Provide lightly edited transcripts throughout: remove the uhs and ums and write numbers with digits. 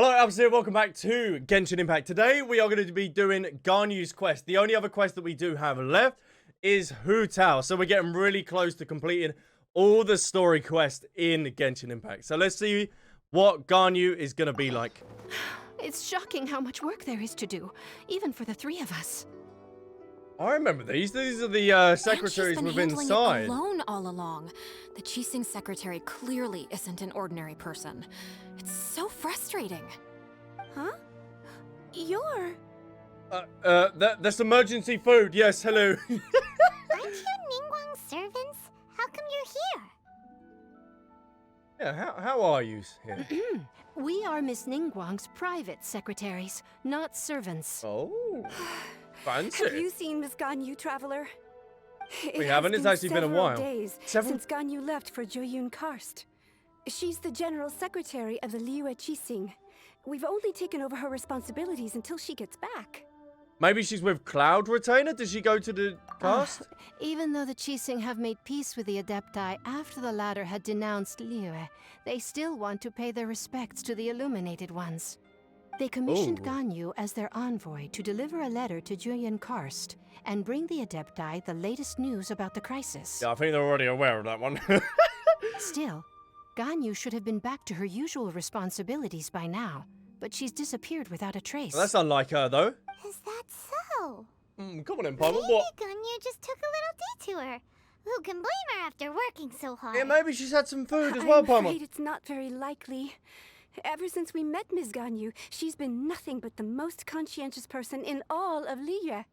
Hello, Albsterz here. Welcome back to Genshin Impact. Today, we are going to be doing Ganyu's quest. The only other quest that we do have left is Hu Tao. So we're getting really close to completing all the story quests in Genshin Impact. So let's see what Ganyu is going to be like. It's shocking how much work there is to do, even for the three of us. I remember these. These are the secretaries within inside. It alone all along. The Qixing secretary clearly isn't an ordinary person. It's so frustrating. Huh? You're... That's emergency food. Yes, hello. Aren't you Ningguang's servants? How come you're here? Yeah, how are you here? We are Miss Ningguang's private secretaries, not servants. Oh, fancy. Have you seen Miss Ganyu, Traveler? We haven't. It's actually been a while. Days since Ganyu left for Jueyun Karst. She's the general secretary of the Liyue Qixing. We've only taken over her responsibilities until she gets back. Maybe she's with Cloud Retainer? Does she go to the cast? Even though the Qixing have made peace with the Adepti after the latter had denounced Liyue, they still want to pay their respects to the Illuminated Ones. They commissioned Ganyu as their envoy to deliver a letter to Jueyun Karst and bring the Adepti the latest news about the crisis. Yeah, I think they're already aware of that one. Still, Ganyu should have been back to her usual responsibilities by now, but she's disappeared without a trace. Well, that's unlike her, though. Is that so? Come on in, Palmer. Maybe What? Ganyu just took a little detour. Who can blame her after working so hard? Yeah, maybe she's had some food as well, I'm Palmer. afraid it's not very likely. Ever since we met Miss Ganyu, she's been nothing but the most conscientious person in all of Liyue.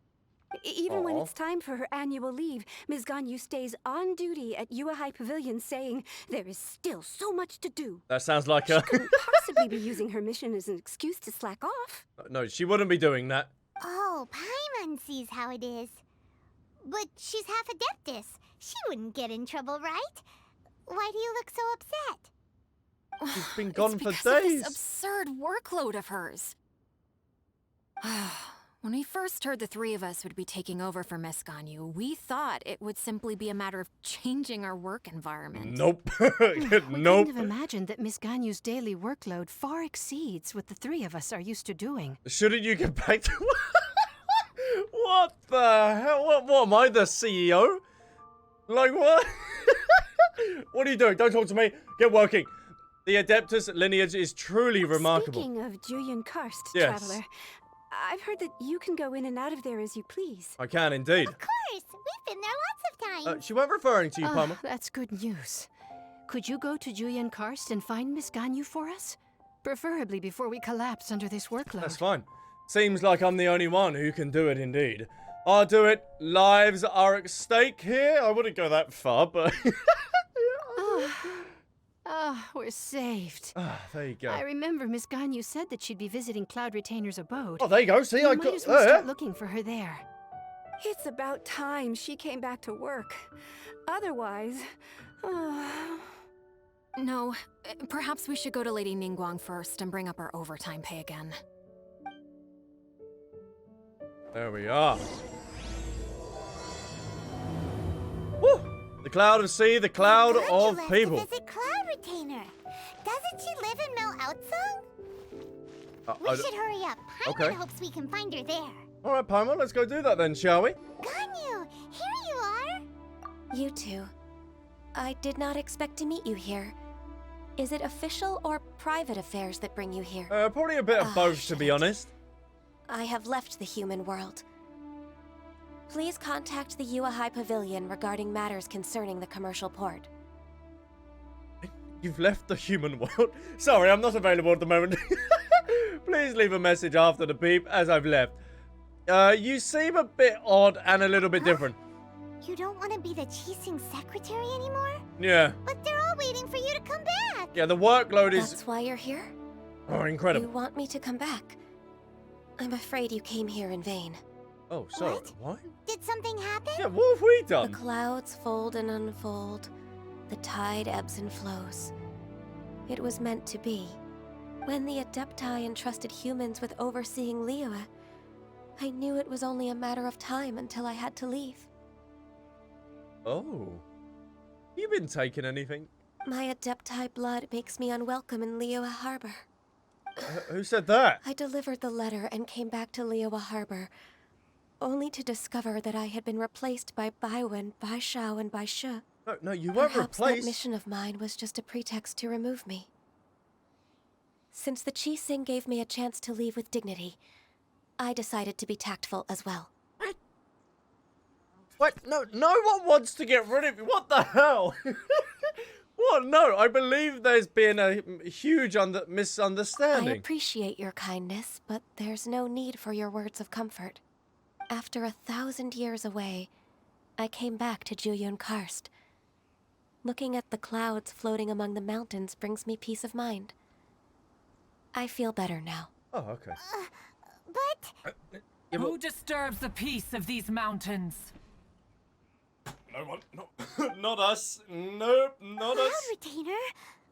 Even when it's time for her annual leave, Ms. Ganyu stays on duty at Yuehai Pavilion saying there is still so much to do. That sounds like her. She couldn't possibly be using her mission as an excuse to slack off. No, she wouldn't be doing that. Oh, Paimon sees how it is. But she's half Adeptus. She wouldn't get in trouble, right? Why do you look so upset? She's been gone It's for because of days. this absurd workload of hers. When we first heard the three of us would be taking over for Miss Ganyu, we thought it would simply be a matter of changing our work environment. Nope. We Nope. couldn't have imagined that Miss Ganyu's daily workload far exceeds what the three of us are used to doing. Shouldn't you get back to... What the hell? What am I, the CEO? Like, what? What are you doing? Don't talk to me. Get working. The Adeptus lineage is truly remarkable. Speaking of Jueyun Karst, Yes. Traveler, I've heard that you can go in and out of there as you please. I can indeed. Of course, we've been there lots of times. She weren't referring to you, Palmer. That's good news. Could you go to Jueyun Karst and find Miss Ganyu for us? Preferably before we collapse under this workload. That's fine. Seems like I'm the only one who can do it indeed. I'll do it. Lives are at stake here. I wouldn't go that far, but... We're saved. There you go. I remember Miss Ganyu said that she'd be visiting Cloud Retainer's abode. Oh, there you go. See, We I might got as well there. start looking for her there. It's about time she came back to work. Otherwise... No, perhaps we should go to Lady Ningguang first and bring up our overtime pay again. There we are. Woo! The cloud of sea, the cloud Ganyu of left people. to visit Cloud Retainer. Doesn't she live in Mel Outsung? We should hurry up. Paimon okay. hopes we can find her there. All right, Paimon, let's go do that then, shall we? Ganyu, here you are. You two. I did not expect to meet you here. Is it official or private affairs that bring you here? Probably a bit of both, to be honest. I have left the human world. Please contact the Yuehai Pavilion regarding matters concerning the commercial port. You've left the human world. Sorry, I'm not available at the moment. Please leave a message after the beep as I've left. You seem a bit odd and a little bit different. You don't want to be the Qixing secretary anymore? Yeah. But they're all waiting for you to come back. Yeah, the workload is... That's why you're here? Oh, You incredible. want me to come back? I'm afraid you came here in vain. Oh, sorry. What? Did something happen? Yeah, what have we The done? clouds fold and unfold. The tide ebbs and flows. It was meant to be. When the Adepti entrusted humans with overseeing Liyue, I knew it was only a matter of time until I had to leave. Oh. You been taking anything? My Adepti blood makes me unwelcome in Liyue Harbor. Who said that? I delivered the letter and came back to Liyue Harbor, only to discover that I had been replaced by Baiwen, Baishao, and Baishe. No, you weren't Perhaps that replaced. mission of mine was just a pretext to remove me. Since the Qixing gave me a chance to leave with dignity, I decided to be tactful as well. What? No one wants to get rid of you. What the hell? What? No, I believe there's been a huge misunderstanding. I appreciate your kindness, but there's no need for your words of comfort. After 1,000 years away, I came back to Jueyun Karst. Looking at the clouds floating among the mountains brings me peace of mind. I feel better now. Oh, okay. But Yeah, well, Who disturbs the peace of these mountains? no one. No, not us. Nope, not Cloud us. Retainer,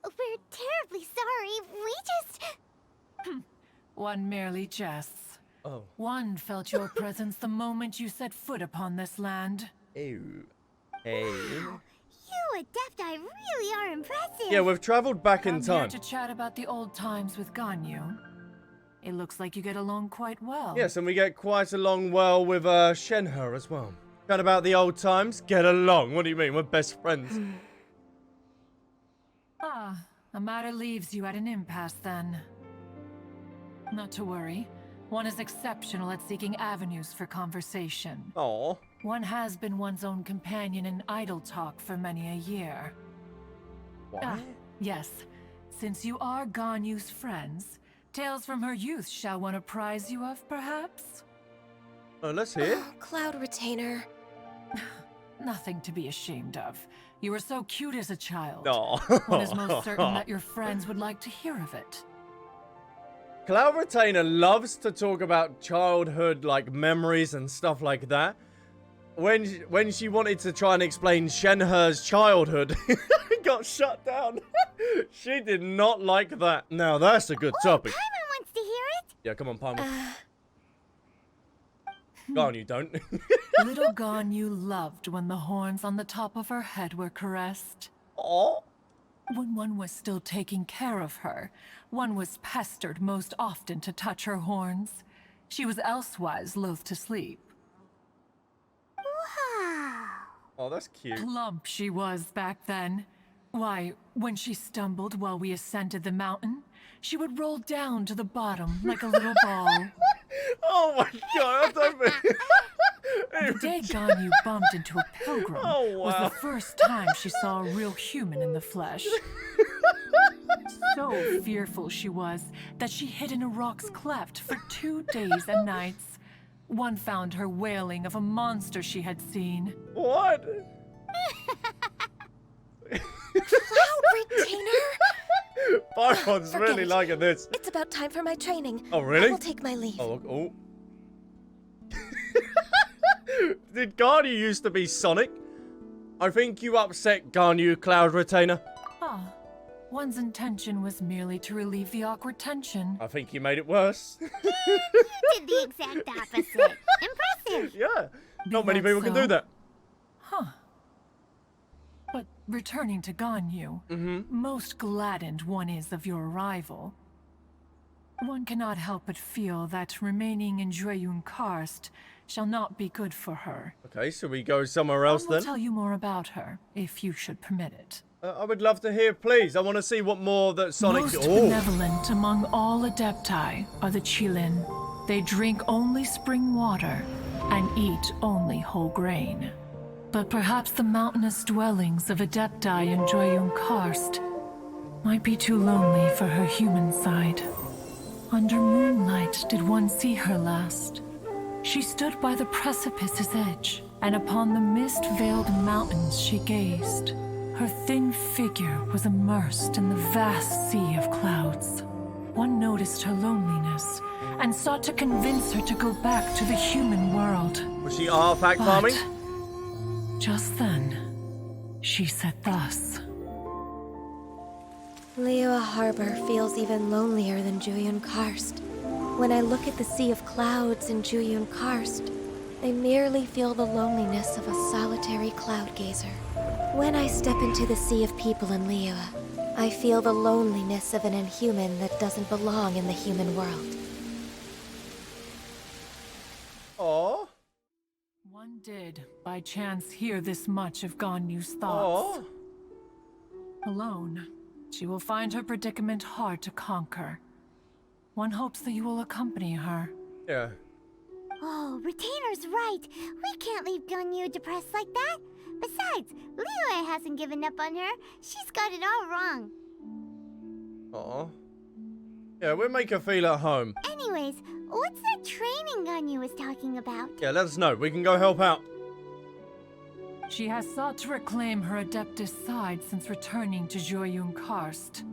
we're terribly sorry. We just... One merely jests. Oh. One felt your presence the moment you set foot upon this land. Ew. Hey. You Adepti really are impressive. Yeah, we've traveled back in I'm time. here to chat about the old times with Ganyu. It looks like you get along quite well. Yes, and we get quite along well with Shenhe as well. Chat about the old times, get along. What do you mean? We're best friends. Ah, a matter leaves you at an impasse then. Not to worry. One is exceptional at seeking avenues for conversation. Aw. One has been one's own companion in idle talk for many a year. What? Ah, yes. Since you are Ganyu's friends, tales from her youth shall one apprise you of, perhaps? Oh, let's hear. Oh, Cloud Retainer. Nothing to be ashamed of. You were so cute as a child. Aw. One is most certain that your friends would like to hear of it. Cloud Retainer loves to talk about childhood, like, memories and stuff like that. When she wanted to try and explain Shenhe's childhood, it got shut down. She did not like that. Now, that's a good topic. Paimon wants to hear it. Yeah, come on, Paimon. Go on, you don't. Little Ganyu loved when the horns on the top of her head were caressed. Aw. When one was still taking care of her, one was pestered most often to touch her horns. She was elsewise loath to sleep. Wow. Oh, that's cute. Plump she was back then. Why, when she stumbled while we ascended the mountain, she would roll down to the bottom like a little ball. Oh my god, I don't The day Ganyu bumped into a pilgrim Oh, was wow. the first time she saw a real human in the flesh. So fearful she was that she hid in a rock's cleft for 2 days and nights. One found her wailing of a monster she had seen. What? Cloud Retainer? Byron's Forget really it. liking this. It's about time for my training. Oh, really? I will take my leave. Oh, oh. Did Ganyu used to be Sonic? I think you upset Ganyu, Cloud Retainer. Ah, one's intention was merely to relieve the awkward tension. I think you made it worse. You did the exact opposite. Impressive. Yeah. Be Not many that people can so? do that. Huh. But returning to Ganyu, most gladdened one is of your arrival. One cannot help but feel that remaining in Jueyun Karst shall not be good for her. Okay, so we go somewhere else I will then. tell you more about her, if you should permit it. I would love to hear, please. I want to see what more that Sonic... Most Oh, benevolent among all Adepti are the Qilin. They drink only spring water and eat only whole grain. But perhaps the mountainous dwellings of Adepti in Jueyun Karst might be too lonely for her human side. Under moonlight did one see her last. She stood by the precipice's edge, and upon the mist-veiled mountains she gazed. Her thin figure was immersed in the vast sea of clouds. One noticed her loneliness, and sought to convince her to go back to the human world. was she artifact But farming? just then, she said thus. Liyue Harbor feels even lonelier than Jueyun Karst. When I look at the sea of clouds in Jueyun Karst, I merely feel the loneliness of a solitary cloud gazer. When I step into the sea of people in Liyue, I feel the loneliness of an inhuman that doesn't belong in the human world. Aww. One did, by chance, hear this much of Ganyu's thoughts. Aww. Alone, she will find her predicament hard to conquer. One hopes that you will accompany her. Yeah. Oh, Retainer's right. We can't leave Ganyu depressed like that. Besides, Liyue hasn't given up on her. She's got it all wrong. Aww. Yeah, we'll make her feel at home. Anyways, what's that training Ganyu was talking about? Yeah, let us know. We can go help out. She has sought to reclaim her Adeptus side since returning to Joyun Karst.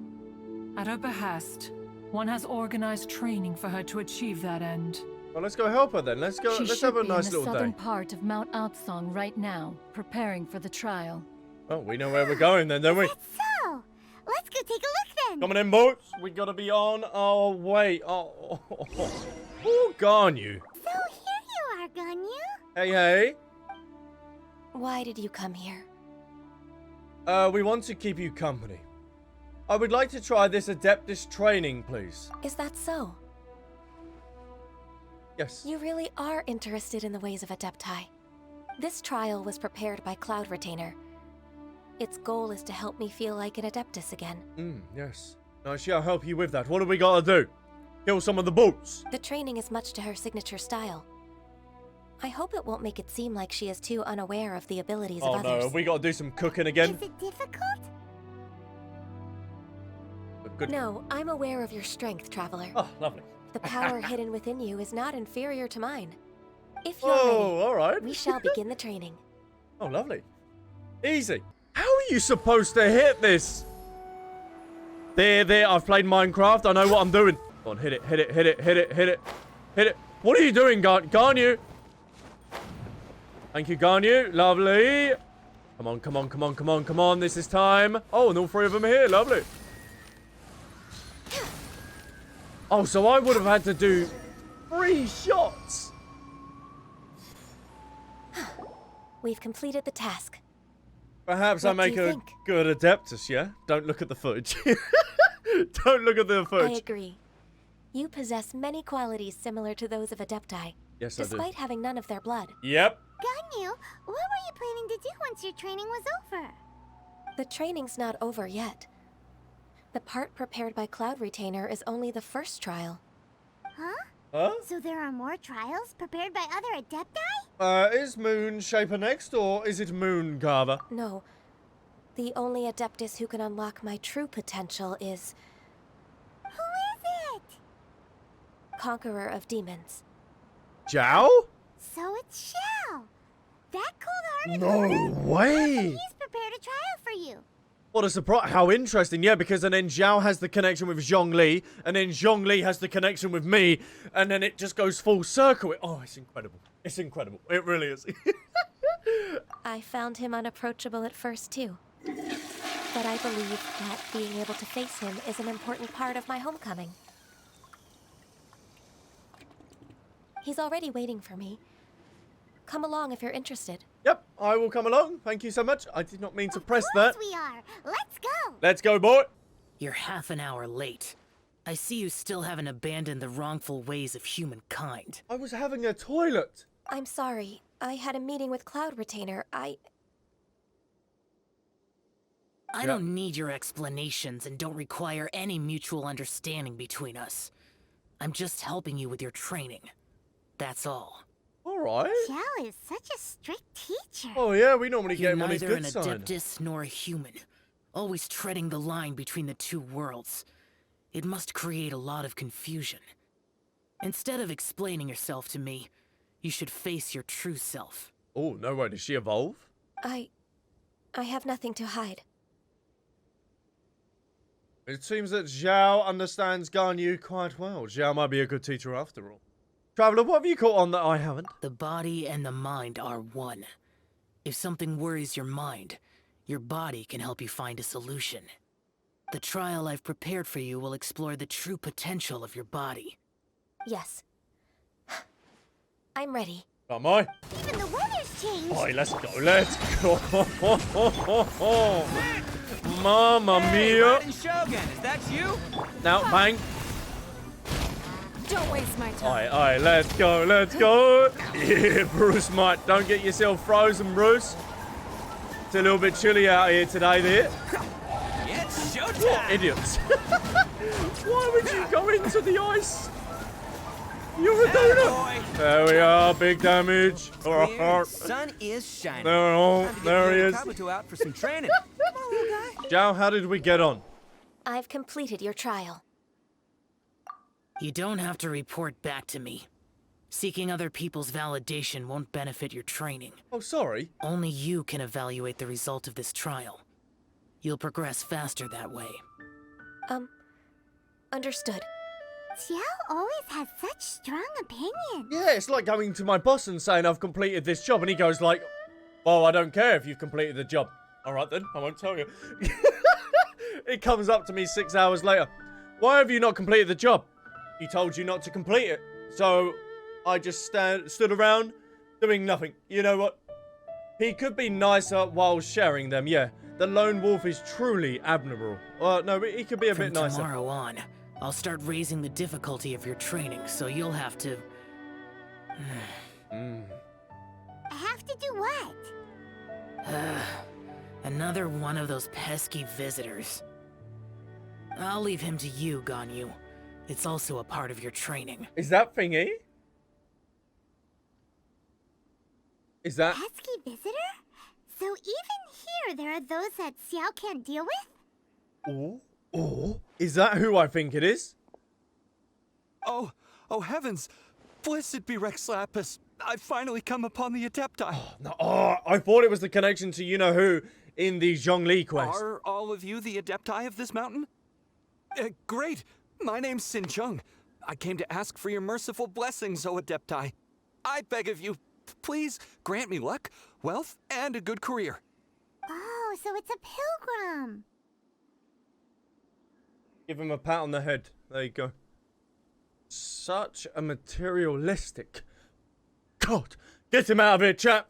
At her behest, one has organized training for her to achieve that end. Well, let's go help her then. Let's go. She Let's should have a be nice in the little southern day. part of Mount Altsong right now, preparing for the trial. Oh, we know where we're going then, don't we? That's so. Let's go take a look then. Coming in, boys. We gotta be on our way. Oh, Ganyu. So here you are, Ganyu. Hey, hey. Why did you come here? We want to keep you company. I would like to try this Adeptus training, please. Is that so? Yes. You really are interested in the ways of Adepti. This trial was prepared by Cloud Retainer. Its goal is to help me feel like an Adeptus again. Yes. Now, she'll help you with that. What do we gotta do? Kill some of the boots. The training is much to her signature style. I hope it won't make it seem like she is too unaware of the abilities Oh of no, others. have we gotta do some cooking again? Is it difficult? Good. No, I'm aware of your strength, Traveler. Oh, lovely. The power hidden within you is not inferior to mine. If you're Oh, ready, alright. we shall begin the training. Oh, lovely. Easy. How are you supposed to hit this? There, I've played Minecraft. I know what I'm doing. Go on, hit it, hit it, hit it, hit it, hit it, hit it. What are you doing, Ganyu? Thank you, Ganyu. Lovely. Come on, come on, come on, come on, come on. This is time. Oh, and all three of them are here. Lovely. Oh, so I would have had to do 3 shots. We've completed the task. Perhaps I What do make you a think? good Adeptus, yeah? Don't look at the footage. Don't look at the I footage. agree. You possess many qualities similar to those of Adepti, Yes, I do. despite having none of their blood. Yep. Ganyu, what were you planning to do once your training was over? The training's not over yet. The part prepared by Cloud Retainer is only the first trial. Huh? Huh? So there are more trials prepared by other Adepti? Is Moon Shaper next, or is it Moon Carver? No. The only Adeptus who can unlock my true potential is Who is it? Conqueror of Demons. Zhao? So it's Xiao. That cold-hearted No one? way! He's prepared a trial for you. What a surprise. How interesting. Yeah, because then Zhao has the connection with Zhongli, and then Zhongli has the connection with me, and then it just goes full circle. Oh, it's incredible. It's incredible. It really is. I found him unapproachable at first, too. But I believe that being able to face him is an important part of my homecoming. He's already waiting for me. Come along if you're interested. Yep, I will come along. Thank you so much. I did not mean to press Of that. course we are. Let's go. Let's go, boy. You're half an hour late. I see you still haven't abandoned the wrongful ways of humankind. I was having a toilet. I'm sorry. I had a meeting with Cloud Retainer. I don't need your explanations and don't require any mutual understanding between us. I'm just helping you with your training. That's all. All right. Xiao is such a strict teacher. Oh, yeah, we normally You're get him on his neither good an side. Adeptus nor a human, always treading the line between the two worlds. It must create a lot of confusion. Instead of explaining yourself to me, you should face your true self. Oh, no way. Did she evolve? I have nothing to hide. It seems that Zhao understands Ganyu quite well. Zhao might be a good teacher after all. Traveler, what have you caught on that I haven't? The body and the mind are one. If something worries your mind, your body can help you find a solution. The trial I've prepared for you will explore the true potential of your body. Yes. I'm ready. Am I? Even the weather's change. Alright, let's go. Let's go. Mamma mia. Shogun, is that you? Now, bang. Don't waste my time. Alright, let's go. Let's go. Yeah, Bruce, mate. Don't get yourself frozen, Bruce. It's a little bit chilly out here today, there. It's showtime. What idiots. Why would you go into the ice? You're a donut. There we are. Big damage. Sun is shining. There he is. Kabuto out for some training. Zhao, how did we get on? I've completed your trial. You don't have to report back to me. Seeking other people's validation won't benefit your training. Oh, sorry. Only you can evaluate the result of this trial. You'll progress faster that way. Understood. Xiao always has such strong opinions. Yeah, it's like going to my boss and saying I've completed this job, and he goes like, well, I don't care if you've completed the job. All right, then. I won't tell you. It comes up to me 6 hours later. Why have you not completed the job? He told you not to complete it. So I just stood around doing nothing. You know what? He could be nicer while sharing them, yeah. The lone wolf is truly admirable. No, he could be a bit nicer. From tomorrow on, I'll start raising the difficulty of your training, so you'll have to... Have to do what? Another one of those pesky visitors. I'll leave him to you, Ganyu. It's also a part of your training. Is that thingy? Is that... Pesky visitor? So even here there are those that Xiao can't deal with? Oh, is that who I think it is? Oh heavens! Blessed be Rex Lapis. I've finally come upon the Adepti. I thought it was the connection to you-know-who in the Zhongli quest. Are all of you the Adepti of this mountain? Great! My name's Sin Chung. I came to ask for your merciful blessings, O Adepti. I beg of you, please grant me luck, wealth, and a good career. Oh, so it's a pilgrim. Give him a pat on the head. There you go. Such a materialistic... God, get him out of here, chap.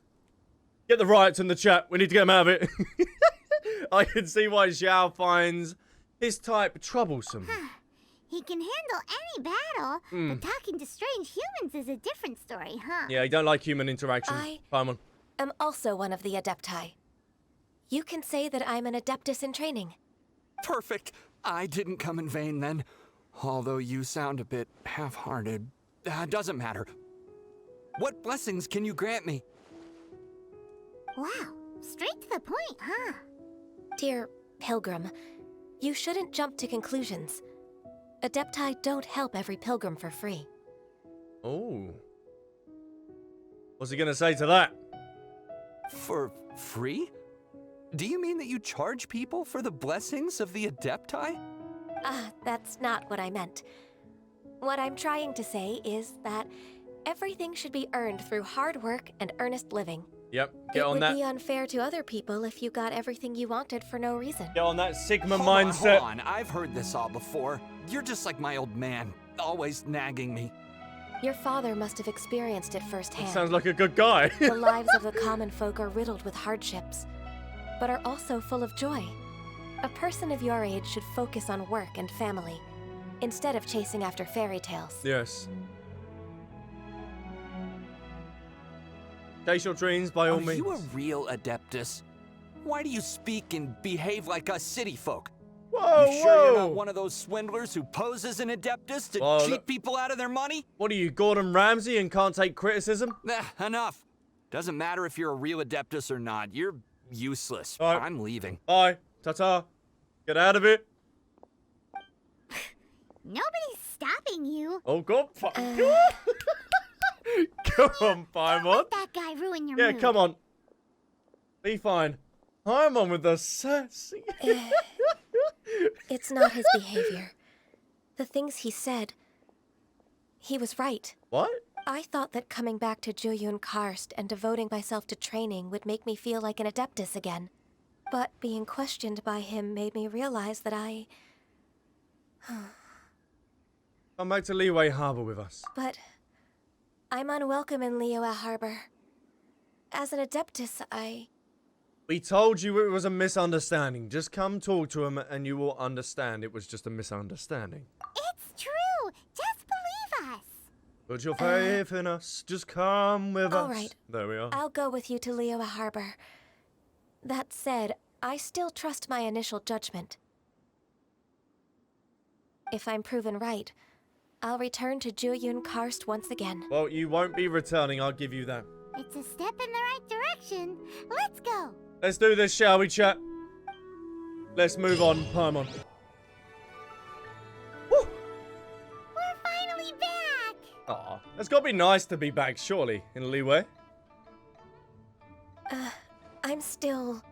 Get the riots in the chat. We need to get him out of it. I can see why Zhao finds his type troublesome. He can handle any battle, but talking to strange humans is a different story, huh? Yeah, you don't like human interaction. Paimon. I'm also one of the Adepti. You can say that I'm an Adeptus in training. Perfect. I didn't come in vain then. Although you sound a bit half-hearted. Doesn't matter. What blessings can you grant me? Wow, straight to the point, huh? Dear Pilgrim, you shouldn't jump to conclusions. Adepti don't help every pilgrim for free. Oh. What's he gonna say to that? For free? Do you mean that you charge people for the blessings of the Adepti? That's not what I meant. What I'm trying to say is that everything should be earned through hard work and earnest living. Yep, get on that. It would be unfair to other people if you got everything you wanted for no reason. Get on that Sigma Hold mindset. on, I've heard this all before. You're just like my old man, always nagging me. Your father must have experienced it firsthand. Sounds like a good guy. The lives of the common folk are riddled with hardships, but are also full of joy. A person of your age should focus on work and family, instead of chasing after fairy tales. Yes. Chase your dreams by all means. Are you a real Adeptus? Why do you speak and behave like us city folk? Whoa, you sure you're not one of those swindlers who poses an Adeptus to cheat people out of their money? What are you, Gordon Ramsay, and can't take criticism? Enough. Doesn't matter if you're a real Adeptus or not. You're useless. Right. I'm leaving. Bye. Ta-ta. Get out of it. Nobody's stopping you. Oh, God. Fuck. Come on, Paimon. Let that guy ruin your mood. Yeah, come on. Be fine. Paimon with the sassy. It's not his behavior. The things he said, he was right. What? I thought that coming back to Jueyun Karst and devoting myself to training would make me feel like an Adeptus again. But being questioned by him made me realize that I... Come back to Liyue Harbor with us. But I'm unwelcome in Liyue Harbor. as an Adeptus, We told you it was a misunderstanding. Just come talk to him and you will understand it was just a misunderstanding. It's true. Just believe us. Put your faith in us. Just come with us. all right. There we are. I'll go with you to Liyue Harbor. That said, I still trust my initial judgment. If I'm proven right, I'll return to Jueyun Karst once again. Well, you won't be returning, I'll give you that. It's a step in the right direction. Let's go. Let's do this, shall we, chat? Let's move on, Paimon. Woo! We're finally back. Aw, it's gotta be nice to be back, surely, in Liyue. I'm still...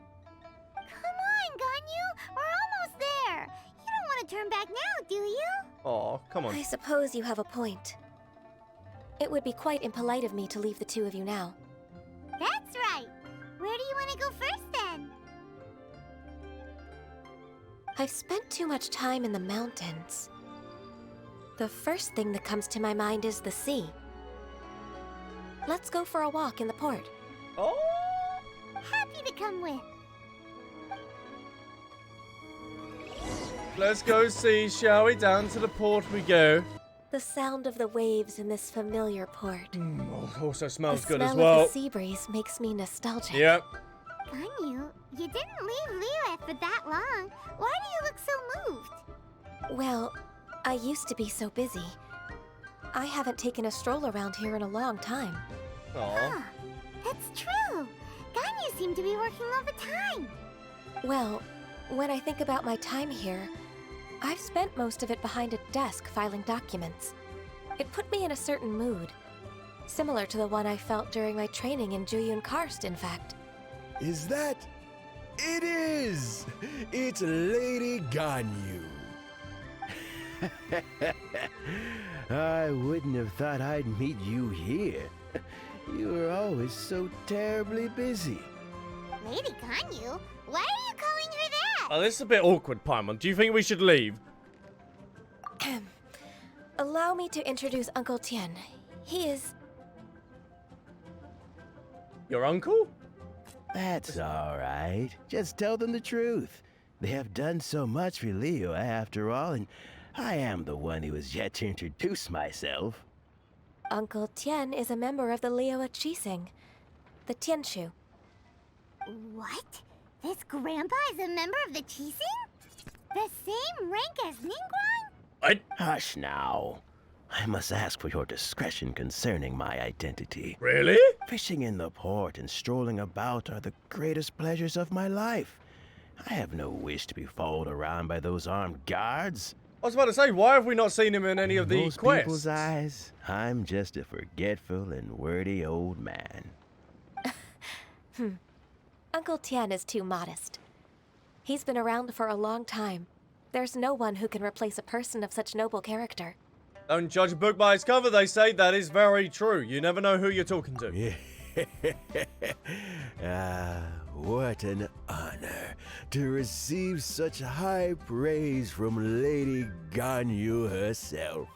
Come on, Ganyu. We're almost there. You don't want to turn back now, do you? Aw, come on. I suppose you have a point. It would be quite impolite of me to leave the two of you now. That's right. Where do you want to go first, then? I've spent too much time in the mountains. The first thing that comes to my mind is the sea. Let's go for a walk in the port. Oh! Happy to come with. Let's go see, shall we? Down to the port we go. The sound of the waves in this familiar port. Also smells The good as smell well. of the sea breeze makes me nostalgic. Yep. Ganyu, you didn't leave Liyue for that long. Why do you look so moved? Well, I used to be so busy. I haven't taken a stroll around here in a long time. Aw. Huh, that's true. Ganyu seemed to be working all the time. Well, when I think about my time here, I've spent most of it behind a desk filing documents. It put me in a certain mood, similar to the one I felt during my training in Jueyun Karst, in fact. Is that? It is! It's Lady Ganyu. I wouldn't have thought I'd meet you here. You were always so terribly busy. Lady Ganyu? Why are you calling her that? Oh, this is a bit awkward, Paimon. Do you think we should leave? Allow me to introduce Uncle Tien. He is... Your uncle? That's all right. Just tell them the truth. They have done so much for Liyue after all, and I am the one who has yet to introduce myself. Uncle Tien is a member of the Liyue Qixing, the Tianshu. What? This grandpa is a member of the Qixing? The same rank as Ningguang? What? Hush now. I must ask for your discretion concerning my identity. Really? Fishing in the port and strolling about are the greatest pleasures of my life. I have no wish to be followed around by those armed guards. I was about to say, why have we not seen him in any of the Most quests? people's eyes, I'm just a forgetful and wordy old man. Uncle Tien is too modest. He's been around for a long time. There's no one who can replace a person of such noble character. Don't judge a book by its cover, they say. That is very true. You never know who you're talking to. What an honor to receive such high praise from Lady Ganyu herself.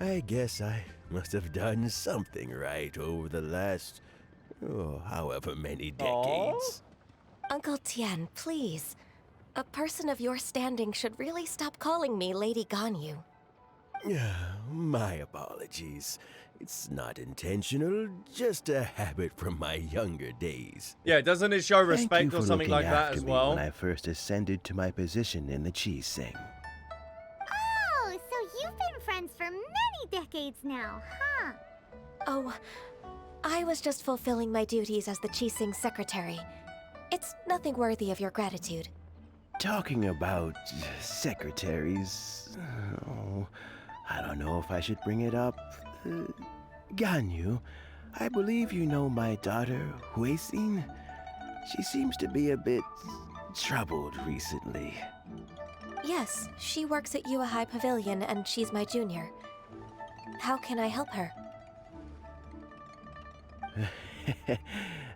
I guess I must have done something right over the last, however many decades. Uncle Tien, please. A person of your standing should really stop calling me Lady Ganyu. My apologies. It's not intentional, just a habit from my younger days. Yeah, doesn't it show respect Thank you or for something looking like that after as me well? when I first ascended to my position in the Qixing. Oh, so you've been friends for many decades now, huh? Oh, I was just fulfilling my duties as the Qixing secretary. It's nothing worthy of your gratitude. Talking about secretaries, I don't know if I should bring it up. Ganyu, I believe you know my daughter, Huixin. She seems to be a bit troubled recently. Yes, she works at Yue High Pavilion and she's my junior. How can I help her?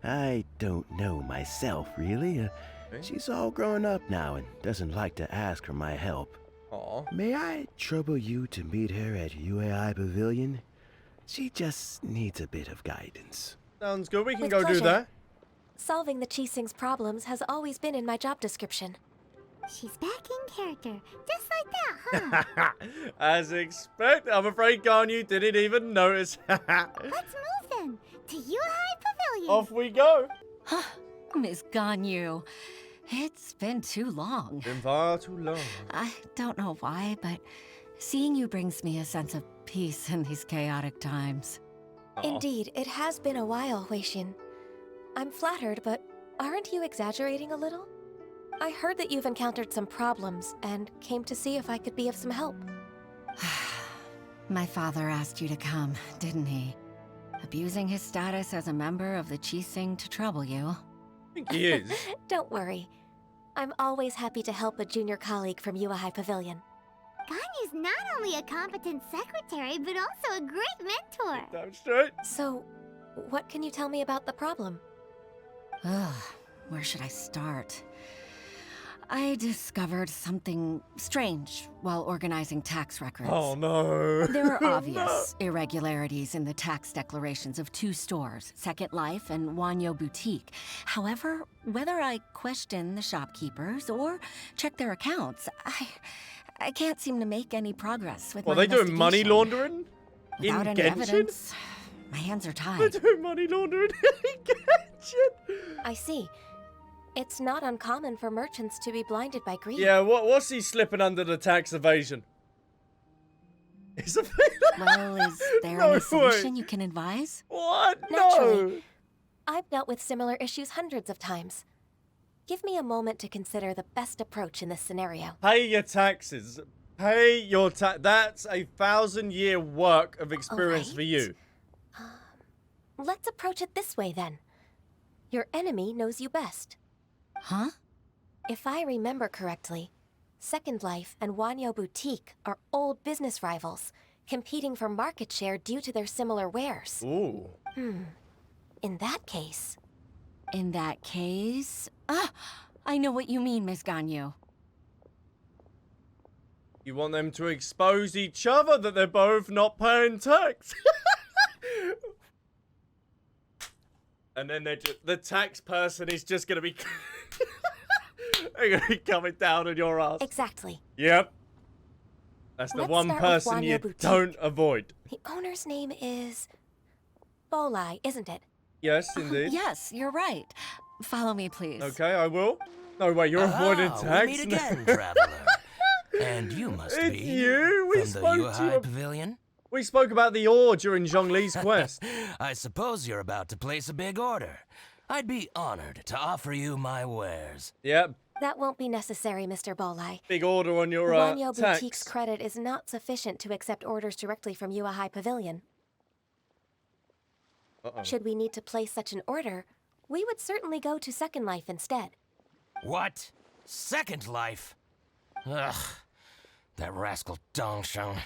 I don't know myself, really. She's all grown up now and doesn't like to ask for my help. Aww. May I trouble you to meet her at UAI Pavilion? She just needs a bit of guidance. Sounds good. We can With go do pleasure. that. Solving the Qixing's problems has always been in my job description. She's back in character, just like that, huh? As expected. I'm afraid Ganyu didn't even notice. Let's move then to Yuhai Pavilion. Off we go. Miss Ganyu, it's been too long. Been far too long. I don't know why, but seeing you brings me a sense of peace in these chaotic times. Indeed, it has been a while, Weishin. I'm flattered, but aren't you exaggerating a little? I heard that you've encountered some problems and came to see if I could be of some help. My father asked you to come, didn't he? Abusing his status as a member of the Qixing to trouble you. I think he is. Don't worry. I'm always happy to help a junior colleague from Yuhai Pavilion. Ganyu's not only a competent secretary, but also a great mentor. That's straight. So, what can you tell me about the problem? Ugh, where should I start? I discovered something strange while organizing tax records. Oh no. There are obvious irregularities in the tax declarations of two stores, Second Life and Wanyo Boutique. However, whether I question the shopkeepers or check their accounts, I can't seem to make any progress with Well, my they doing money investigation. laundering? Without in any Genshin? evidence, my hands are They're tied. doing money laundering in Genshin. I see. It's not uncommon for merchants to be blinded by greed. Yeah, what's he slipping under the tax evasion? Is it? Well, is there No any solution way. you can advise? What? Naturally. No. I've dealt with similar issues hundreds of times. Give me a moment to consider the best approach in this scenario. Pay your taxes. Pay your tax. That's a 1,000-year work of experience for you. Let's approach it this way then. Your enemy knows you best. Huh? If I remember correctly, Second Life and Wanyo Boutique are old business rivals, competing for market share due to their similar wares. Ooh. In that case... In that case... I know what you mean, Miss Ganyu. You want them to expose each other that they're both not paying tax. And then the tax person is just going to be... They're going to be coming down on your ass. Exactly. Yep. That's the Let's one start with person Wanyo you Boutique. don't avoid. The owner's name is... Bolai, isn't it? Yes, indeed. Yes, you're right. Follow me, please. Okay, I will. No, wait, you're avoiding tax? We meet again, traveler. And you must It's be you. We from the spoke to Yuhai you. Pavilion? We spoke about the ore during Zhongli's quest. I suppose you're about to place a big order. I'd be honored to offer you my wares. Yep, That won't be necessary, Mr. Bolai. big order on your Wanyo tax. Boutique's credit is not sufficient to accept orders directly from Yuhai Pavilion. Uh-oh. Should we need to place such an order, we would certainly go to Second Life instead. What? Second Life? Ugh. That rascal Dongsheng.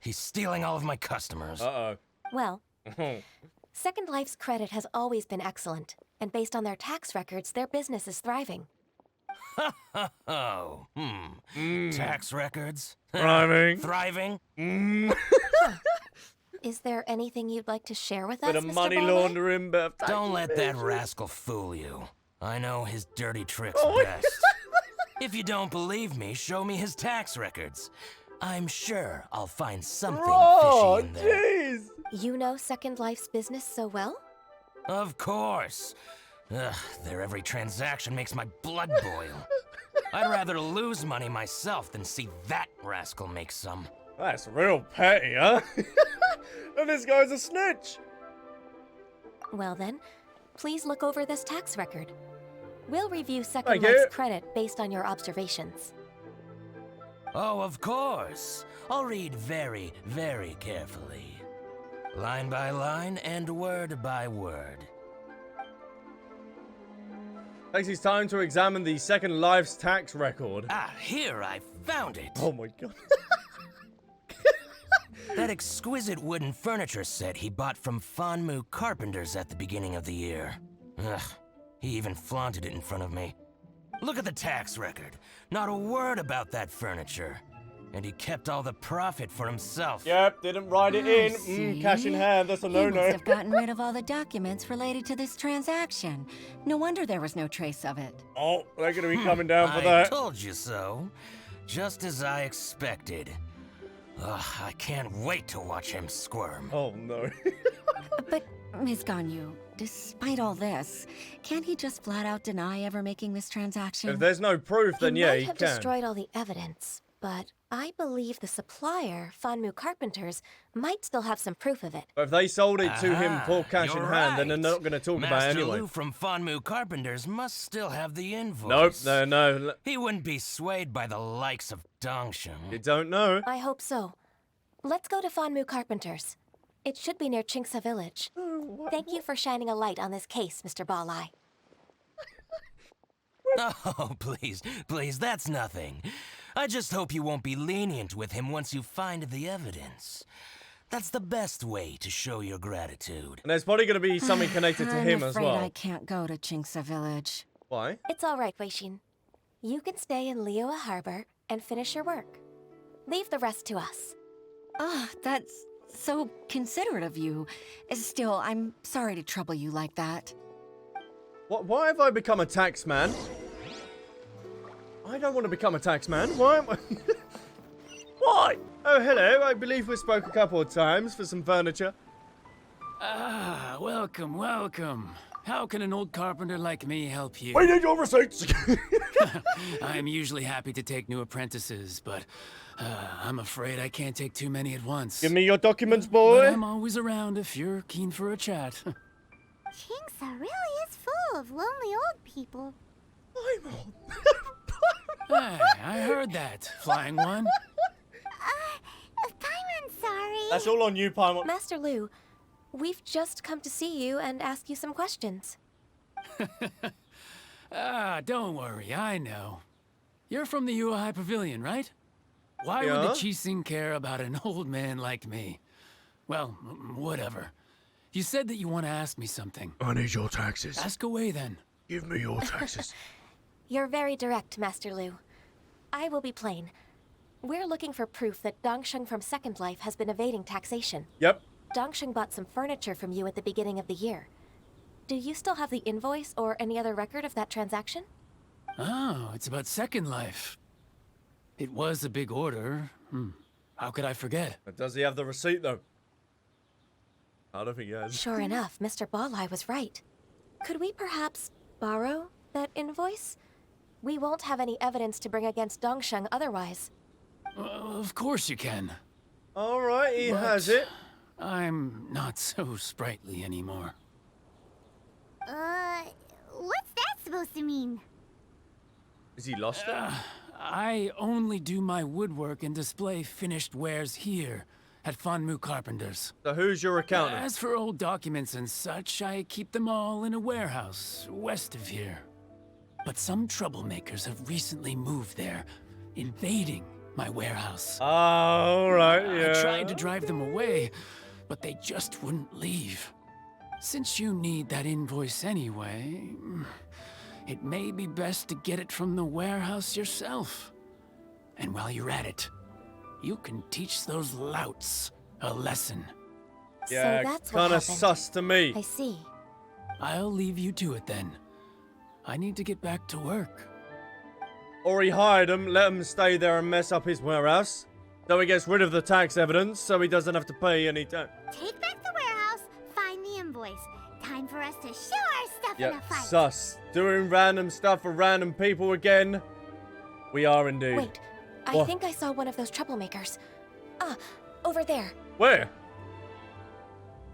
He's stealing all of my customers. Uh-oh. Well, Second Life's credit has always been excellent, and based on their tax records, their business is thriving. Oh, Tax records? Thriving. Thriving? Is there anything you'd like to share with Bit us, of Mr. money Bolai? laundering, bit of tax Don't let that evasion. rascal fool you. I know his dirty tricks Oh, best. If you don't believe me, show me his tax records. I'm sure I'll find something Oh, fishy in there. jeez. You know Second Life's business so well? Of course. Ugh, their every transaction makes my blood boil. I'd rather lose money myself than see that rascal make some. That's real petty, huh? And this guy's a snitch. Well then, please look over this tax record. We'll review Thank Second you. Life's credit based on your observations. Oh, of course. I'll read very, very carefully. Line by line and word by word. Takes his time to examine the Second Life's tax record. Ah, here I found it. Oh my god. That exquisite wooden furniture set he bought from Fanmu Carpenters at the beginning of the year. Ugh, he even flaunted it in front of me. Look at the tax record. Not a word about that furniture. And he kept all the profit for himself. Yep, didn't write it in. Cash in hand, that's a He no-no. must have gotten rid of all the documents related to this transaction. No wonder there was no trace of it. Oh, they're gonna be coming down for I that. told you so. Just as I expected. Ugh, I can't wait to watch him squirm. Oh, no. But, Ms. Ganyu, despite all this, can't he just flat out deny ever making this transaction? If there's no proof, then yeah, might he have can. destroyed all the evidence, but I believe the supplier, Fanmu Carpenters, might still have some proof of it. But if they sold it to him full cash in you're hand, then they're right. not going to talk about it Master anyway. Lu from Fanmu Carpenters must still have the Nope, invoice. no. He wouldn't be swayed by the likes of Dongsheng. You don't know. I hope so. Let's go to Fanmu Carpenters. It should be near Chingsa Village. Thank you for shining a light on this case, Mr. Balai. Oh, please, that's nothing. I just hope you won't be lenient with him once you find the evidence. That's the best way to show your gratitude. And there's probably going to be something connected to him as I'm well. afraid I can't go to Chingsa Village. Why? It's all right, Weishin. You can stay in Liyue Harbor and finish your work. Leave the rest to us. Ah, that's so considerate of you. Still, I'm sorry to trouble you like that. Why have I become a tax man? I don't want to become a tax man. Why am I... Why? Oh, hello. I believe we spoke a couple of times for some furniture. Ah, welcome. How can an old carpenter like me help you? We need your receipts! I'm usually happy to take new apprentices, but I'm afraid I can't take too many at once. Give me your documents, But boy. I'm always around if you're keen for a chat. Chingsa really is full of lonely old people. I'm old. Hey, I heard that, Flying One. Paimon's sorry. That's all on you, Paimon. Master Lu, we've just come to see you and ask you some questions. Ah, don't worry, I know. You're from the Yuehai Pavilion, right? Why would Yeah? the Qixing care about an old man like me? Well, whatever. You said that you want to ask me something. I need your taxes. Ask away then. Give me your taxes. You're very direct, Master Lu. I will be plain. We're looking for proof that Dongsheng from Second Life has been evading taxation. Yep. Dongsheng bought some furniture from you at the beginning of the year. Do you still have the invoice or any other record of that transaction? Oh, it's about Second Life. It was a big order. How could I forget? But does he have the receipt, though? I don't think he has. Sure enough, Mr. Balai was right. Could we perhaps borrow that invoice? We won't have any evidence to bring against Dongsheng otherwise. Of course you can. All right, he But has it. I'm not so sprightly anymore. What's that supposed to mean? Is he lost it? I only do my woodwork and display finished wares here at Fanmu Carpenters. So who's your accountant? As for old documents and such, I keep them all in a warehouse west of here. But some troublemakers have recently moved there, invading my warehouse. All right, yeah. I tried to drive them away, but they just wouldn't leave. Since you need that invoice anyway, it may be best to get it from the warehouse yourself. And while you're at it, you can teach those louts a lesson. Yeah, so that's what kind of happened. sus to me. I see. I'll leave you to it then. I need to get back to work. Or he hired him, let him stay there and mess up his warehouse. So he gets rid of the tax evidence, so he doesn't have to pay any tax. Take back the warehouse, find the invoice. Time for us to show our stuff in a Yep, fight. sus. Doing random stuff for random people again. We are indeed. Wait, I What? think I saw one of those troublemakers. Ah, over there. Where?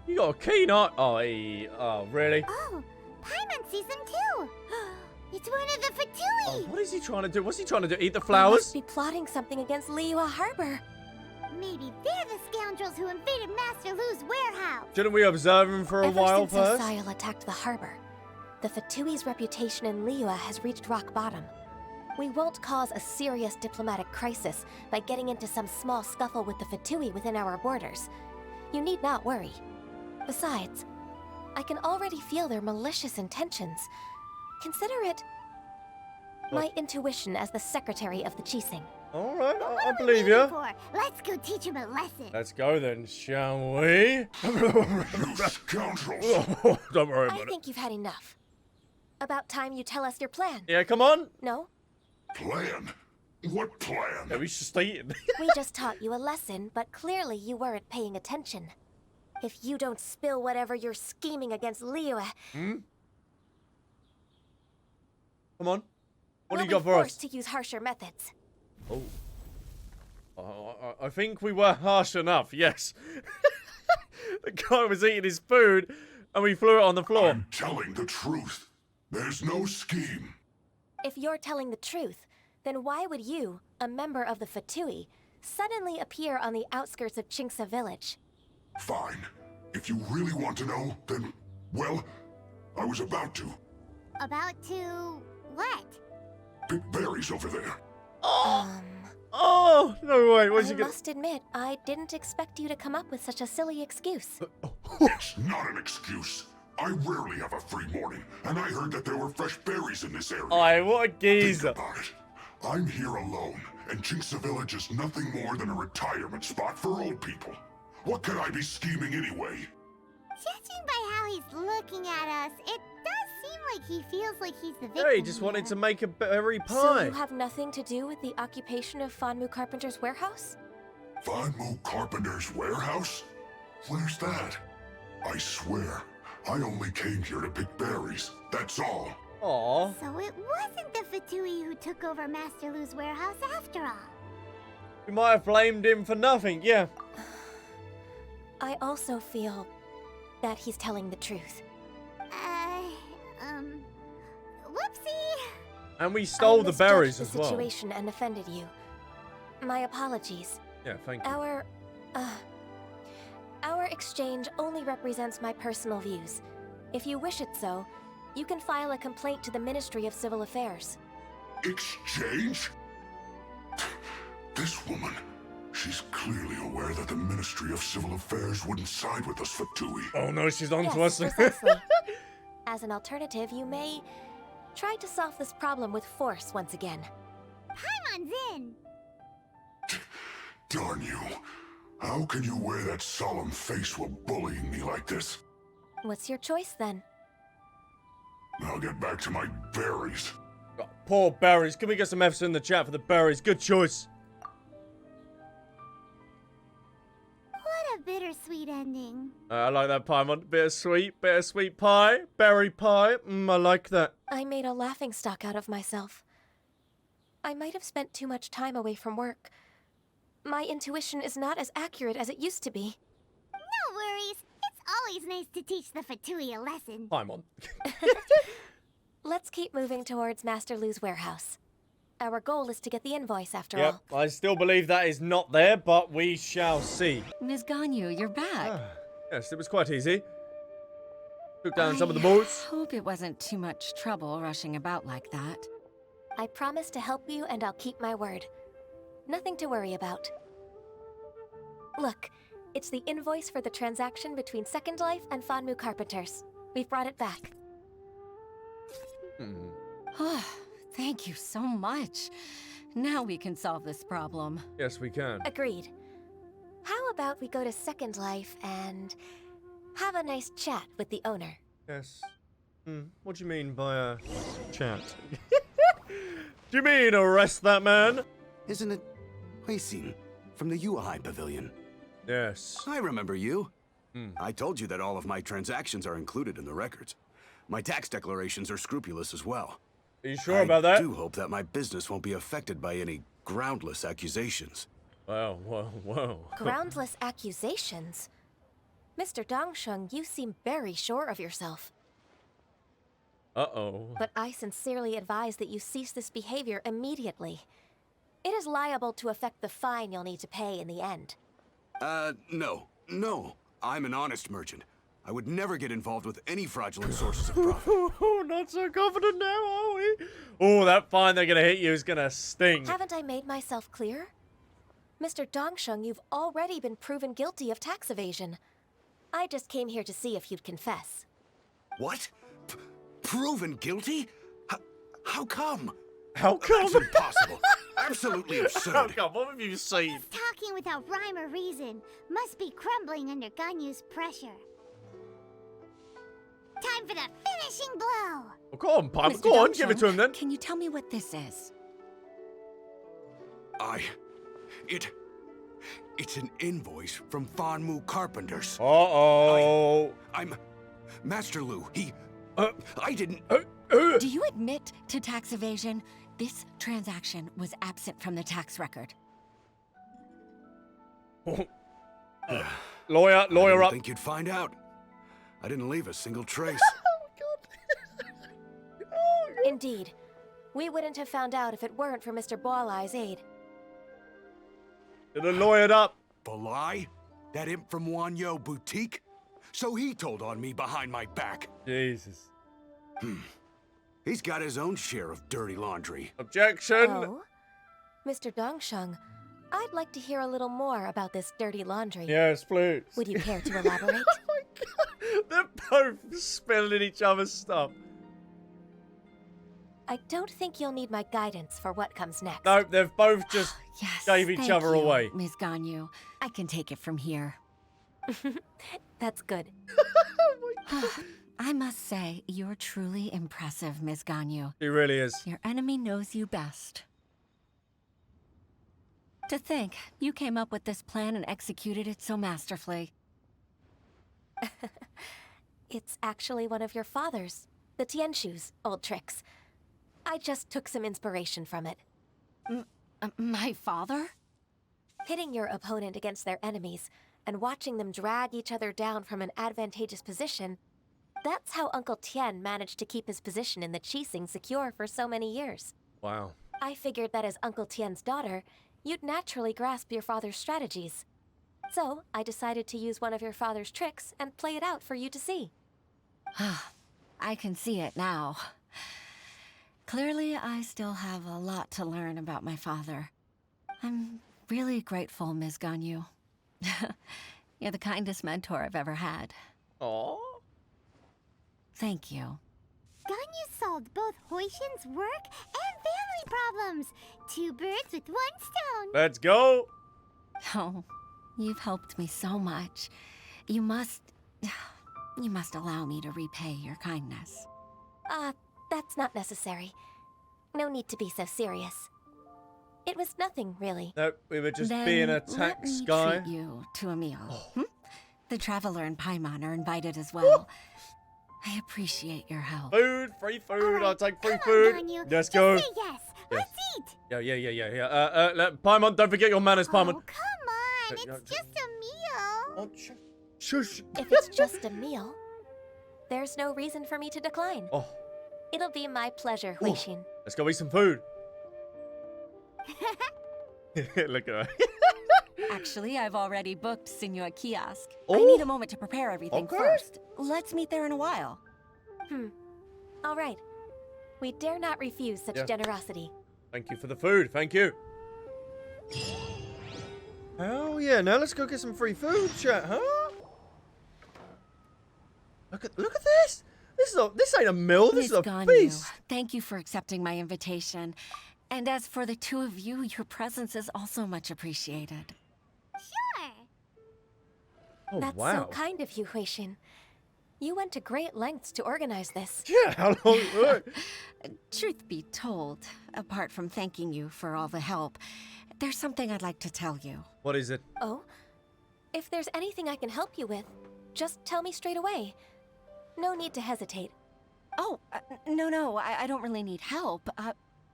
You got a keen eye. Oh, oh, really? Oh, Paimon sees them too. It's one of the Fatui. Oh, what is he trying to do? What's he trying to do? Eat the They flowers? must be plotting something against Liyue Harbor. Maybe they're the scoundrels who invaded Master Lu's warehouse. Shouldn't we observe him for a Ever while since first? Osial attacked the harbor, the Fatui's reputation in Liyue has reached rock bottom. We won't cause a serious diplomatic crisis by getting into some small scuffle with the Fatui within our borders. You need not worry. Besides, I can already feel their malicious intentions. Consider it my intuition as the secretary of the Qixing. All right, But I what are we believe waiting you. for? Let's go teach him a lesson. Let's go then, shall we? You scoundrels! Don't worry I about it. think you've had enough. About time you tell us your plan. Yeah, come on. No? Plan? What plan? Yeah, we should stay in. We just taught you a lesson, but clearly you weren't paying attention. If you don't spill whatever you're scheming against Liyue, Come on. What we'll do you got be for forced us? to use harsher methods. Oh. I think we were harsh enough, yes. The guy was eating his food, and we threw it on the floor. I'm telling the truth. There's no scheme. If you're telling the truth, then why would you, a member of the Fatui, suddenly appear on the outskirts of Chinksa village? Fine. If you really want to know, then, well, I was about to. About to what? Pick berries over there. Oh, no way. What's I he gonna... must admit, I didn't expect you to come up with such a silly excuse. It's not an excuse. I rarely have a free morning, and I heard that there were fresh berries in this area. Aye, what a geezer. Think about it. I'm here alone, and Chinksa Village is nothing more than a retirement spot for old people. What could I be scheming anyway? Judging by how he's looking at us, it does seem like he feels like he's the victim. Yeah, he just wanted to make a berry So pie. you have nothing to do with the occupation of Fanmu Carpenter's warehouse? Fanmu Carpenter's warehouse? Where's that? I swear, I only came here to pick berries, that's all. Aw. So it wasn't the Fatui who took over Master Lu's warehouse after all. We might have blamed him for nothing, yeah. I also feel that he's telling the truth. Whoopsie! And we stole the berries the as well. situation and offended you. My apologies. Yeah, thank you. Our exchange only represents my personal views. If you wish it so, you can file a complaint to the Ministry of Civil Affairs. Exchange? This woman, she's clearly aware that the Ministry of Civil Affairs wouldn't side with us Fatui. Oh no, she's on to us. Precisely. As an alternative, you may try to solve this problem with force once again. Paimon's in! Darn you. How can you wear that solemn face while bullying me like this? What's your choice then? I'll get back to my berries. Oh, poor berries. Can we get some F's in the chat for the berries? Good choice. What a bittersweet ending. I like that pie, man. Bittersweet pie, berry pie. I like that. I made a laughingstock out of myself. I might have spent too much time away from work. My intuition is not as accurate as it used to be. No worries. It's always nice to teach the Fatui a lesson. Paimon. Let's keep moving towards Master Lu's warehouse. Our goal is to get the invoice after Yep, all. I still believe that is not there, but we shall see. Ms. Ganyu, you're back. Yes, it was quite easy. Took down some of the boys. I hope it wasn't too much trouble rushing about like that. I promise to help you and I'll keep my word. Nothing to worry about. Look, it's the invoice for the transaction between Second Life and Fanmu Carpenters. We've brought it back. Thank you so much. Now we can solve this problem. Yes, we can. Agreed. How about we go to Second Life and have a nice chat with the owner? Yes. What do you mean by a chat? Do you mean arrest that man? Isn't it Huixin from the UI Pavilion? Yes. I remember you. I told you that all of my transactions are included in the records. My tax declarations are scrupulous as well. Are you sure about that? I do hope that my business won't be affected by any groundless accusations. Wow. Groundless accusations? Mr. Dongsheng, you seem very sure of yourself. Uh-oh. But I sincerely advise that you cease this behavior immediately. It is liable to affect the fine you'll need to pay in the end. No. I'm an honest merchant. I would never get involved with any fraudulent sources of profit. Not so confident now, are we? Oh, that fine they're gonna hit you is gonna sting. Haven't I made myself clear? Mr. Dongsheng, you've already been proven guilty of tax evasion. I just came here to see if you'd confess. What? Proven guilty? How come? How come? That's impossible. Absolutely How absurd. come? What have you seen? He's talking without rhyme or reason. Must be crumbling under Ganyu's pressure. Time for the finishing blow. Well, go on, Paimon. Mr. Go on, give it to him then. Can you tell me what this is? It's an invoice from Fanmu Carpenters. Uh-oh. I'm Master Lu. I didn't. Do you admit to tax evasion? This transaction was absent from the tax record. Lawyer I didn't up. think you'd find out. I didn't leave a single trace. Indeed. We wouldn't have found out if it weren't for Mr. Boalai's aid. You're lawyered up. Balai? That imp from Wanyo Boutique? So he told on me behind my back. Jesus. He's got his own share of dirty laundry. Objection. Oh? Mr. Dongsheng, I'd like to hear a little more about this dirty laundry. Yes, please. Would you care to elaborate? Oh my God. They're both spilling each other's stuff. I don't think you'll need my guidance for what comes next. No, they've both just Yes, gave each thank other you, away. Ms. Ganyu. I can take it from here. That's good. I must say, you're truly impressive, Ms. Ganyu. He really is. Your enemy knows you best. To think, you came up with this plan and executed it so masterfully. It's actually one of your father's, the Tianshu's, old tricks. I just took some inspiration from it. My father? Pitting your opponent against their enemies and watching them drag each other down from an advantageous position, that's how Uncle Tien managed to keep his position in the Qixing secure for so many years. Wow. I figured that as Uncle Tien's daughter, you'd naturally grasp your father's strategies. So I decided to use one of your father's tricks and play it out for you to see. I can see it now. Clearly, I still have a lot to learn about my father. I'm really grateful, Ms. Ganyu. You're the kindest mentor I've ever had. Aww. Thank you. Ganyu solved both Hoishin's work and family problems. 2 birds with 1 stone. Let's go. Oh, you've helped me so much. You must allow me to repay your kindness. That's not necessary. No need to be so serious. It was nothing, really. No, we were just Then being a let tax me guy. treat you to a meal. The Traveler and Paimon are invited as well. I appreciate your help. Food, free food. I'll take free Come food. on, Ganyu. Let's Just go. say yes. Let's eat. Yeah. Paimon, don't forget your manners, Paimon. Oh, come on. It's just a meal. Oh, shush. If it's just a meal, there's no reason for me to decline. Oh. It'll be my pleasure, Huixin. Let's go eat some food. Look at her. Actually, I've already booked Senor Kiosk. I Oh. need a moment to prepare everything Okay. first. Let's meet there in a while. All right. We dare not refuse such Yeah. generosity. Thank you for the food. Thank you. Oh yeah, now let's go get some free food, chat, huh? Look at this. This ain't a meal. This Ms. is a Ganyu, feast. thank you for accepting my invitation. And as for the two of you, your presence is also much appreciated. Sure. Oh That's wow. so kind of you, Huixin. You went to great lengths to organize this. Yeah, how long? Truth be told, apart from thanking you for all the help, there's something I'd like to tell you. What is it? Oh? If there's anything I can help you with, just tell me straight away. No need to hesitate. Oh, no, I don't really need help.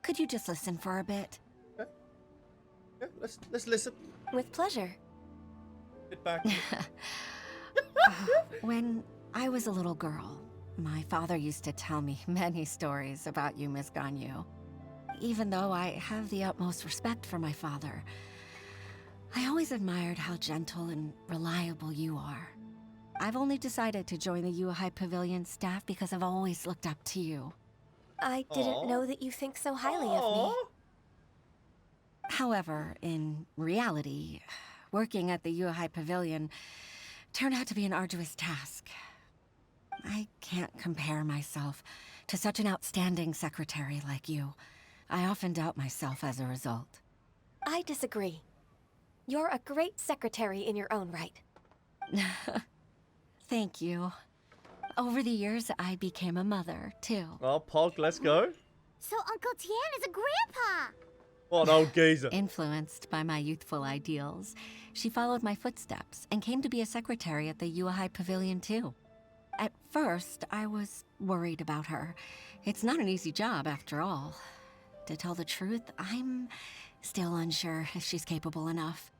Could you just listen for a bit? Yeah, let's listen. With pleasure. Get back. When I was a little girl, my father used to tell me many stories about you, Miss Ganyu. Even though I have the utmost respect for my father, I always admired how gentle and reliable you are. I've only decided to join the Yuhai Pavilion staff because I've always looked up to you. I didn't know that you think so highly of me. However, in reality, working at the Yuhai Pavilion turned out to be an arduous task. I can't compare myself to such an outstanding secretary like you. I often doubt myself as a result. I disagree. You're a great secretary in your own right. Thank you. Over the years, I became a mother, too. Well, Pog, let's go. So Uncle Tian is a grandpa! What an old geezer. Influenced by my youthful ideals, she followed my footsteps and came to be a secretary at the Yuehai Pavilion, too. At first, I was worried about her. It's not an easy job, after all. To tell the truth, I'm still unsure if she's capable enough.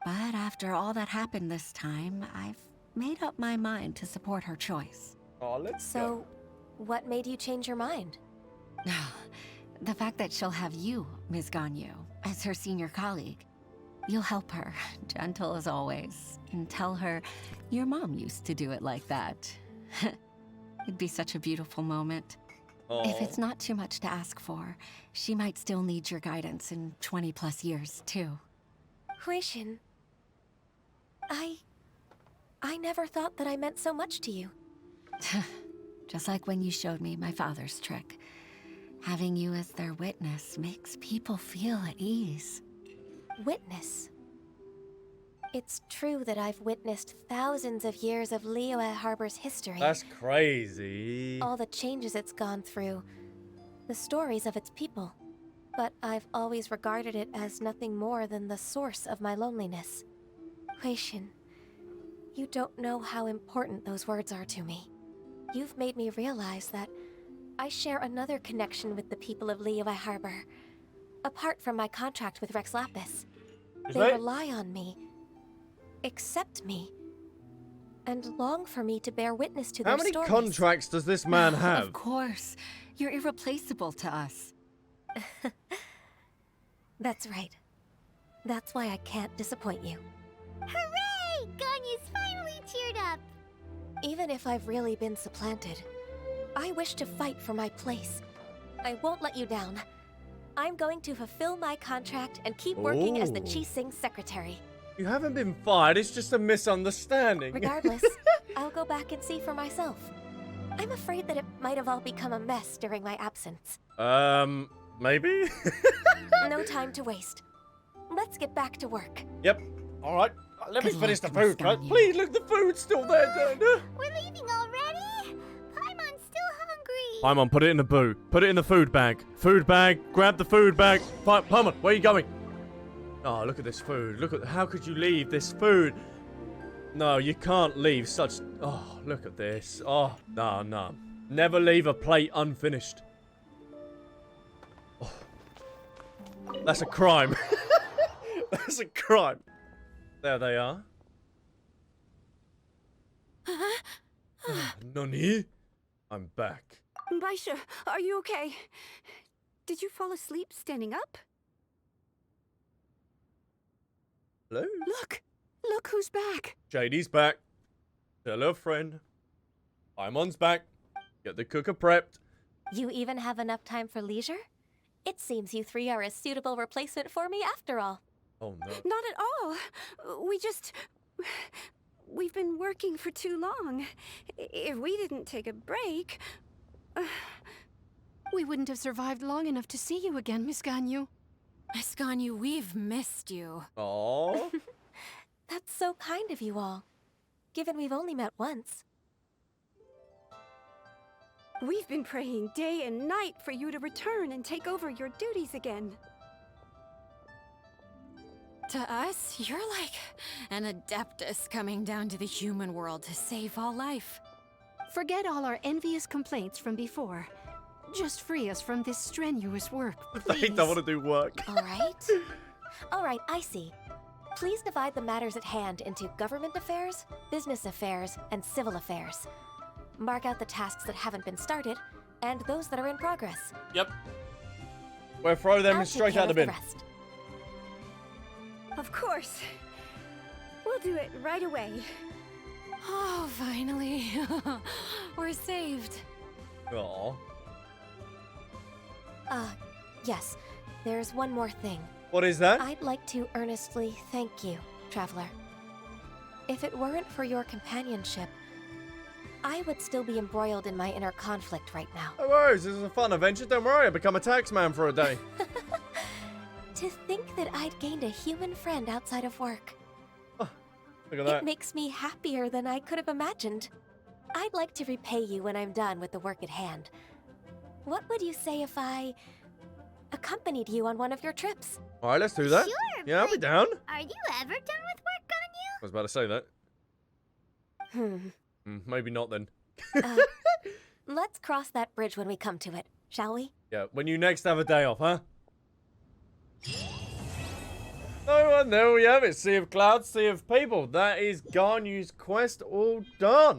But after all that happened this time, I've made up my mind to support her choice. Oh, let's go. What made you change your mind? The fact that she'll have you, Ms. Ganyu, as her senior colleague. You'll help her, gentle as always, and tell her your mom used to do it like that. It'd be such a beautiful moment. Aww. If it's not too much to ask for, she might still need your guidance in 20+ years, too. Huixin, I never thought that I meant so much to you. Just like when you showed me my father's trick. Having you as their witness makes people feel at ease. Witness? It's true that I've witnessed thousands of years of Liyue Harbor's history. That's crazy. All the changes it's gone through. The stories of its people. But I've always regarded it as nothing more than the source of my loneliness. Huixin, you don't know how important those words are to me. You've made me realize that I share another connection with the people of Liyue Harbor. Apart from my contract with Rex Lapis. They rely on me, accept me, and long for me to bear witness to their stories. How many contracts does this man have? Of course. You're irreplaceable to us. That's right. That's why I can't disappoint you. Hooray! Ganyu's finally cheered up! Even if I've really been supplanted, I wish to fight for my place. I won't let you down. I'm going to fulfill my contract and keep working as the Qixing secretary. You haven't been fired, it's just a misunderstanding. Regardless, I'll go back and see for myself. I'm afraid that it might have all become a mess during my absence. Maybe? No time to waste. Let's get back to work. Yep. Alright, let me finish the food. Please, look, the food's still there, Dana. We're leaving already? Paimon's still hungry. Paimon, put it in the boot. Put it in the food bag. Food bag, grab the food bag. Paimon, where are you going? Oh, look at this food. Look at, how could you leave this food? No, you can't leave such, oh, look at this. Oh, no. Never leave a plate unfinished. Oh. That's a crime. That's a crime. There they are. Nani? I'm back. Baisha, are you okay? Did you fall asleep standing up? Hello? Look who's back. JD's back. Tell her friend. Paimon's back. Get the cooker prepped. You even have enough time for leisure? It seems you three are a suitable replacement for me after all. Oh no. Not at all. We've been working for too long. If we didn't take a break... We wouldn't have survived long enough to see you again, Miss Ganyu. Miss Ganyu, we've missed you. Aww. That's so kind of you all, given we've only met once. We've been praying day and night for you to return and take over your duties again. To us, you're like an adeptus coming down to the human world to save all life. Forget all our envious complaints from before. Just free us from this strenuous work, please. They don't want to do work. All right, I see. Please divide the matters at hand into government affairs, business affairs, and civil affairs. Mark out the tasks that haven't been started, and those that are in progress. Yep. We'll throw them I'll straight take care out the of bin. rest. Of course. We'll do it right away. Oh, finally. We're saved. Aw. Yes. There's one more thing. What is that? I'd like to earnestly thank you, Traveler. If it weren't for your companionship, I would still be embroiled in my inner conflict right now. No worries, this is a fun adventure. Don't worry, I become a taxman for a day. To think that I'd gained a human friend outside of work. Oh, look at that. It makes me happier than I could have imagined. I'd like to repay you when I'm done with the work at hand. What would you say if I accompanied you on one of your trips? All right, let's do that. Sure, Yeah, I'll be down. Are you ever done with work, Ganyu? I was about to say that. Maybe not then. Let's cross that bridge when we come to it, shall we? Yeah, when you next have a day off, huh? Oh, and there we have it. Sea of clouds, sea of people. That is Ganyu's quest all done.